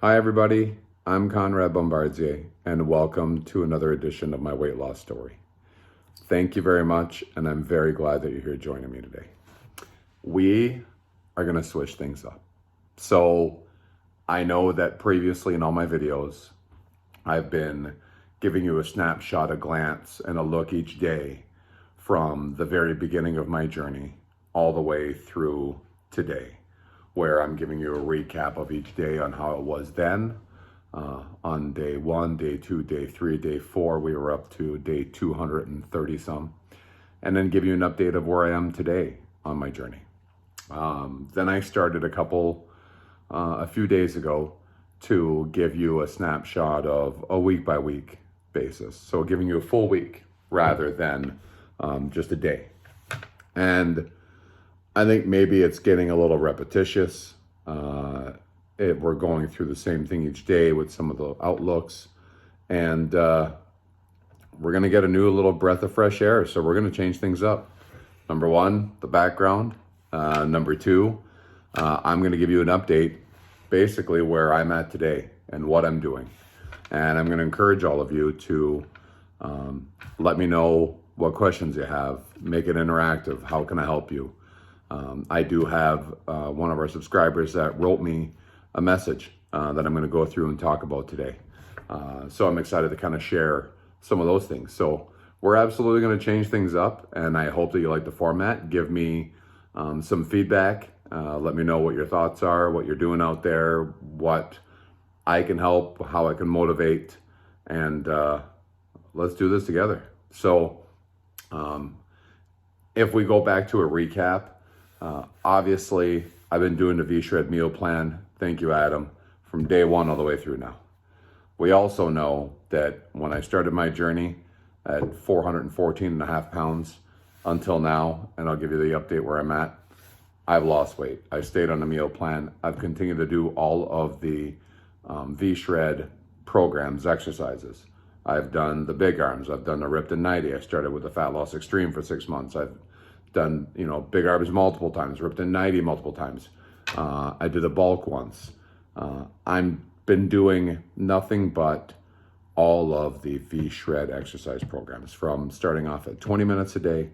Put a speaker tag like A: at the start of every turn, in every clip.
A: Hi everybody, I'm Conrad Bombardier and welcome to another edition of my weight loss story. Thank you very much and I'm very glad that you're here joining me today. We are going to switch things up. So I know that previously in all my videos, I've been giving you a snapshot, a glance, and a look each day from the very beginning of my journey all the way through today, where I'm giving you a recap of each day on how it was then. On day 1, day 2, day 3, day 4, we were up to day 230 some, and then give you an update of where I am today on my journey. Then I started a few days ago to give you a snapshot of a week by week basis. So giving you a full week rather than just a day. And I think maybe it's getting a little repetitious. We're going through the same thing each day with some of the outlooks. And we're going to get a new little breath of fresh air. So we're going to change things up. Number one, the background. Number two, I'm going to give you an update, basically where I'm at today and what I'm doing. And I'm going to encourage all of you to let me know what questions you have. Make it interactive. How can I help you? I do have one of our subscribers that wrote me a message that I'm going to go through and talk about today. So I'm excited to kind of share some of those things. So we're absolutely going to change things up, and I hope that you like the format. Give me some feedback. Let me know what your thoughts are, what you're doing out there, what I can help, how I can motivate, and let's do this together. So if we go back to a recap, obviously I've been doing the VShred meal plan. Thank you, Adam, from day one all the way through now. We also know that when I started my journey at 414 and a half pounds until now, and I'll give you the update where I'm at, I've lost weight. I stayed on the meal plan. I've continued to do all of the VShred programs, exercises. I've done the big arms. I've done the ripped and 90. I started with the fat loss extreme for 6 months. I've done, big arms multiple times, ripped and 90 multiple times. I did a bulk once. I've been doing nothing but all of the VShred exercise programs, from starting off at 20 minutes a day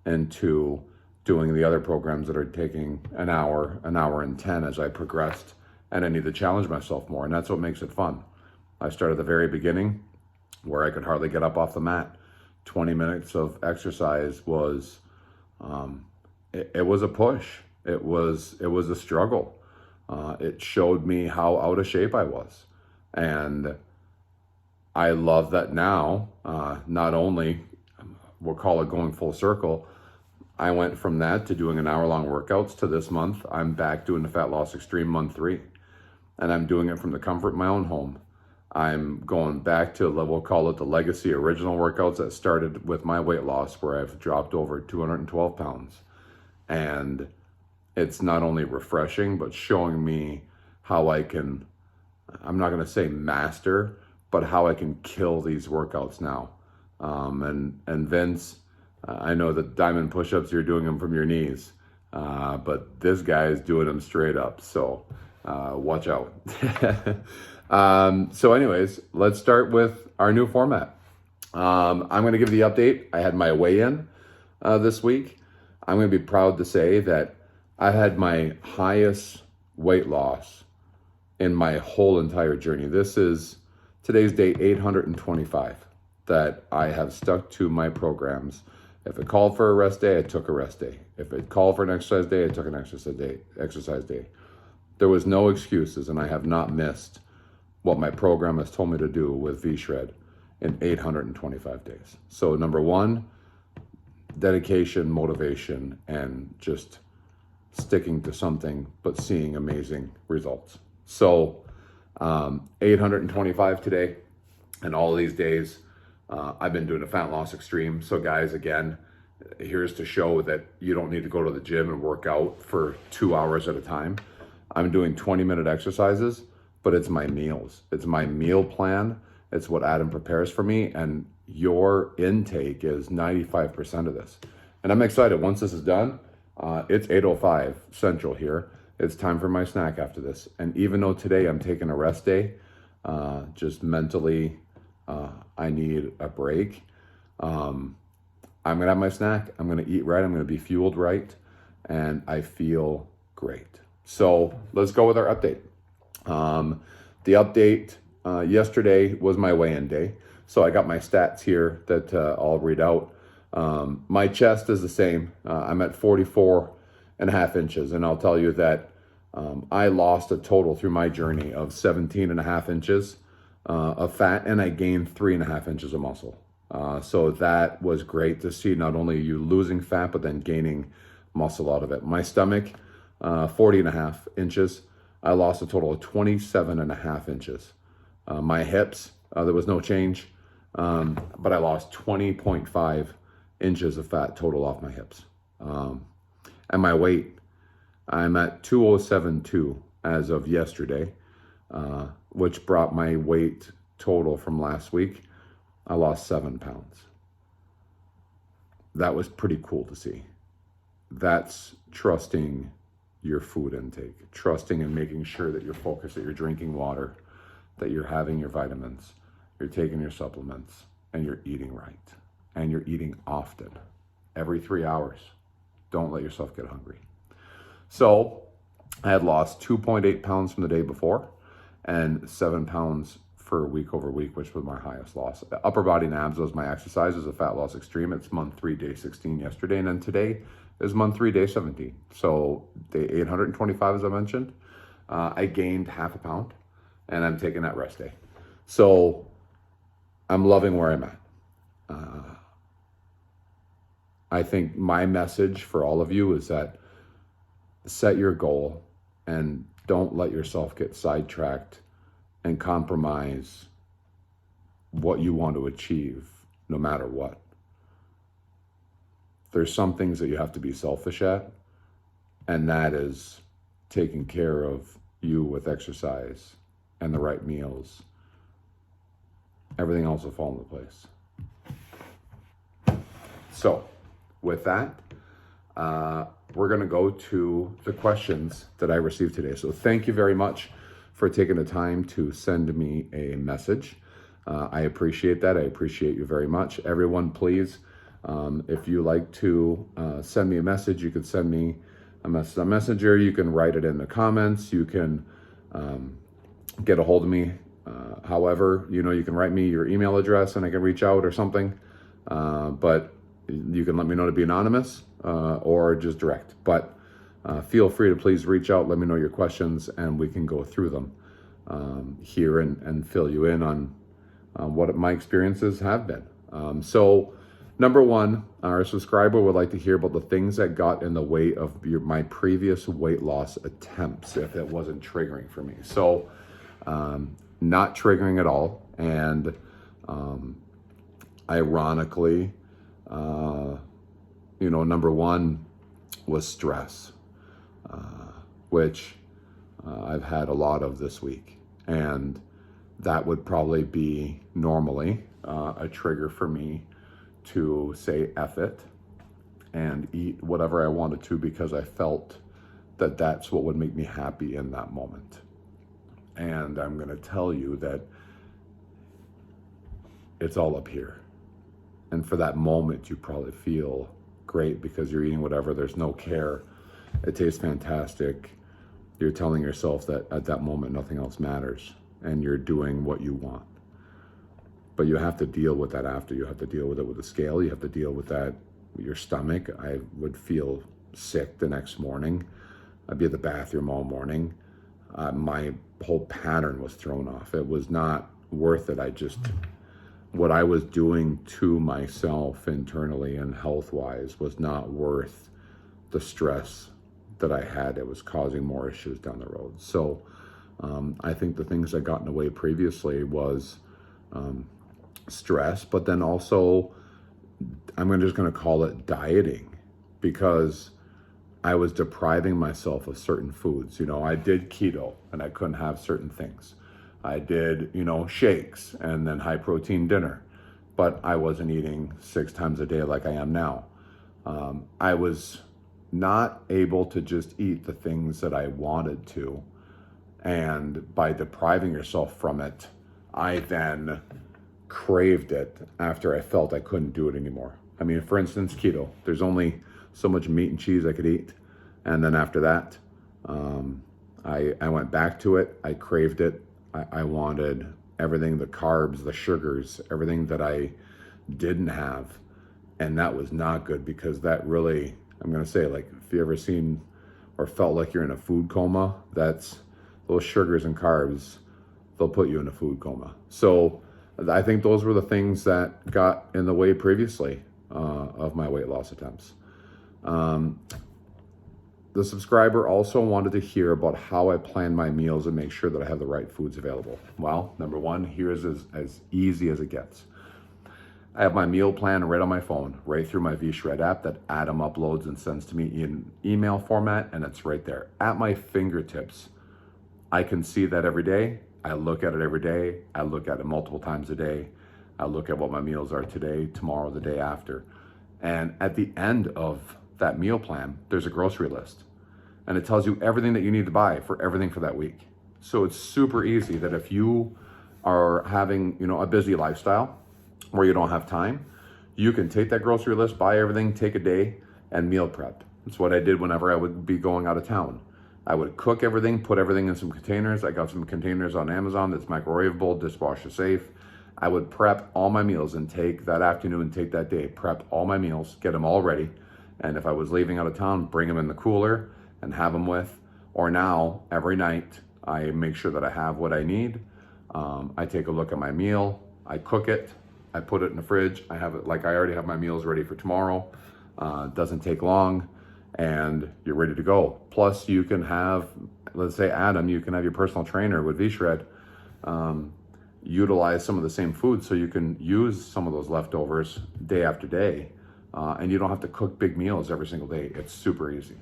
A: into doing the other programs that are taking an hour and 10 as I progressed, and I need to challenge myself more, and that's what makes it fun. I started at the very beginning where I could hardly get up off the mat. 20 minutes of exercise was, it was a push. It was a struggle. It showed me how out of shape I was. And I love that now, not only, we'll call it going full circle, I went from that to doing an hour-long workouts to this month. I'm back doing the Fat Loss Extreme month 3. And I'm doing it from the comfort of my own home. I'm going back to, we'll call it the legacy original workouts that started with my weight loss, where I've dropped over 212 pounds. And it's not only refreshing, but showing me how I can, I'm not going to say master, but how I can kill these workouts now. And Vince, I know that diamond push-ups, you're doing them from your knees, but this guy is doing them straight up. So watch out. So anyways, let's start with our new format. I'm going to give the update. I had my weigh-in this week. I'm going to be proud to say that I had my highest weight loss in my whole entire journey. Today's day 825 that I have stuck to my programs. If it called for a rest day, I took a rest day. If it called for an exercise day, I took an exercise day. There was no excuses, and I have not missed what my program has told me to do with VShred in 825 days. So number one, dedication, motivation, and just sticking to something, but seeing amazing results. So 825 today, and all of these days, I've been doing a fat loss extreme. So guys, again, here's to show that you don't need to go to the gym and work out for 2 hours at a time. I'm doing 20-minute exercises, but it's my meals. It's my meal plan. It's what Adam prepares for me, and your intake is 95% of this. And I'm excited. Once this is done, it's 8:05 Central here. it's time for my snack after this. And even though today I'm taking a rest day, just mentally, I need a break. I'm gonna have my snack. I'm gonna eat right. I'm gonna be fueled right, and I feel great. So let's go with our update. The update yesterday was my weigh-in day. So I got my stats here that I'll read out. My chest is the same. I'm at 44.5 inches. And I'll tell you that I lost a total through my journey of 17.5 inches of fat, and I gained 3.5 inches of muscle. So that was great to see, not only you losing fat, but then gaining muscle out of it. My stomach, 40.5 inches. I lost a total of 27.5 inches. My hips, there was no change, but I lost 20.5 inches of fat total off my hips. And my weight, I'm at 207.2 as of yesterday, which brought my weight total from last week. I lost 7 pounds. That was pretty cool to see. That's trusting your food intake, trusting and making sure that you're focused, that you're drinking water, that you're having your vitamins, you're taking your supplements, and you're eating right. And you're eating often, every 3 hours. Don't let yourself get hungry. So I had lost 2.8 pounds from the day before and 7 pounds for week over week, which was my highest loss. Upper body and abs was my exercise, was a fat loss extreme. It's month 3, day 16 yesterday. And then today is month 3, day 17. So day 825, as I mentioned, I gained 0.5 pound, and I'm taking that rest day. So I'm loving where I'm at. I think my message for all of you is that set your goal and don't let yourself get sidetracked and compromise what you want to achieve no matter what. There's some things that you have to be selfish at, and that is taking care of you with exercise and the right meals. Everything else will fall into place. So with that, we're going to go to the questions that I received today. So thank you very much for taking the time to send me a message. I appreciate that. I appreciate you very much. Everyone, please, if you like to send me a message, you can send me a message on Messenger. You can write it in the comments. You can get a hold of me. However, you can write me your email address and I can reach out or something. But you can let me know to be anonymous or just direct. But feel free to please reach out, let me know your questions, and we can go through them here and fill you in on what my experiences have been. So number one, our subscriber would like to hear about the things that got in the way of my previous weight loss attempts, if it wasn't triggering for me. So not triggering at all. And ironically, number one was stress, which I've had a lot of this week. And that would probably be normally a trigger for me to say F it and eat whatever I wanted to, because I felt that that's what would make me happy in that moment. And I'm going to tell you that it's all up here. And for that moment, you probably feel great because you're eating whatever. There's no care. It tastes fantastic. You're telling yourself that at that moment, nothing else matters. And you're doing what you want. But you have to deal with that after. You have to deal with it with the scale. You have to deal with that with your stomach. I would feel sick the next morning. I'd be at the bathroom all morning. My whole pattern was thrown off. It was not worth it. What I was doing to myself internally and health-wise was not worth the stress that I had. It was causing more issues down the road. So I think the things that got in the way previously was stress, but then also I'm just going to call it dieting, because I was depriving myself of certain foods. I did keto and I couldn't have certain things. I did, shakes and then high protein dinner, but I wasn't eating 6 times a day like I am now. I was not able to just eat the things that I wanted to. And by depriving yourself from it, I then craved it after I felt I couldn't do it anymore. I mean, for instance, keto. There's only so much meat and cheese I could eat. And then after that, I went back to it. I craved it. I wanted everything, the carbs, the sugars, everything that I didn't have. And that was not good, because that really, I'm going to say, like, if you ever seen or felt like you're in a food coma, that's those sugars and carbs, they'll put you in a food coma. So I think those were the things that got in the way previously of my weight loss attempts. The subscriber also wanted to hear about how I plan my meals and make sure that I have the right foods available. Well, number one, here's as easy as it gets. I have my meal plan right on my phone, right through my VShred app that Adam uploads and sends to me in email format, and it's right there at my fingertips. I can see that every day. I look at it every day. I look at it multiple times a day. I look at what my meals are today, tomorrow, the day after. And at the end of that meal plan, there's a grocery list. And it tells you everything that you need to buy for everything for that week. So it's super easy that if you are having, a busy lifestyle where you don't have time, you can take that grocery list, buy everything, take a day, and meal prep. That's what I did whenever I would be going out of town. I would cook everything, put everything in some containers. I got some containers on Amazon that's microwavable, dishwasher safe. I would prep all my meals and take that afternoon, take that day, prep all my meals, get them all ready. And if I was leaving out of town, bring them in the cooler and have them with. Or now, every night, I make sure that I have what I need. I take a look at my meal, I cook it, I put it in the fridge. I have it, like, I already have my meals ready for tomorrow. Doesn't take long, and you're ready to go. Plus, you can have, let's say, Adam, you can have your personal trainer with VShred utilize some of the same foods, so you can use some of those leftovers day after day, and you don't have to cook big meals every single day. It's super easy.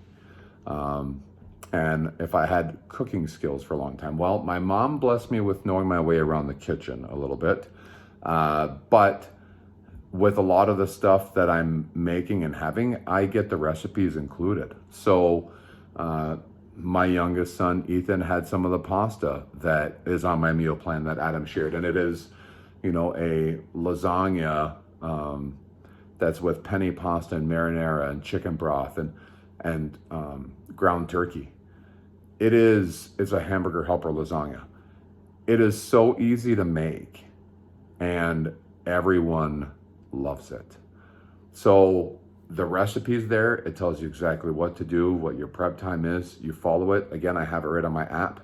A: And if I had cooking skills for a long time, well, my mom blessed me with knowing my way around the kitchen a little bit. But with a lot of the stuff that I'm making and having, I get the recipes included. So my youngest son, Ethan, had some of the pasta that is on my meal plan that Adam shared. And it is, a lasagna that's with penne pasta and marinara and chicken broth and ground turkey. It's a hamburger helper lasagna. It is so easy to make, and everyone loves it. So the recipe's there. It tells you exactly what to do, what your prep time is. You follow it. Again, I have it right on my app.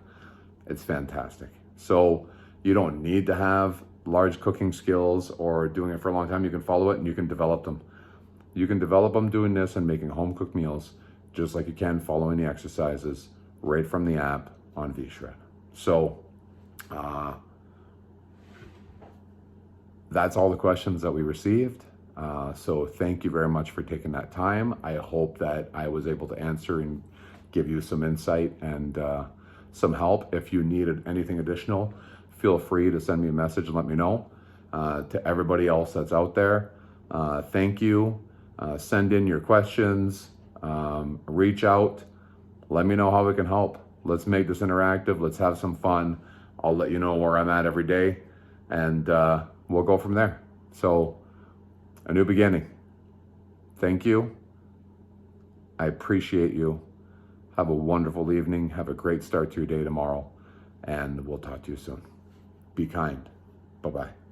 A: It's fantastic. So you don't need to have large cooking skills or doing it for a long time. You can follow it and you can develop them. You can develop them doing this and making home cooked meals, just like you can following the exercises right from the app on VShred. So that's all the questions that we received. So thank you very much for taking that time. I hope that I was able to answer and give you some insight and some help. If you needed anything additional, feel free to send me a message and let me know. To everybody else that's out there, thank you. Send in your questions, reach out, let me know how we can help. Let's make this interactive. Let's have some fun. I'll let you know where I'm at every day, and we'll go from there. So, a new beginning. Thank you. I appreciate you. Have a wonderful evening. Have a great start to your day tomorrow, and we'll talk to you soon. Be kind. Bye-bye.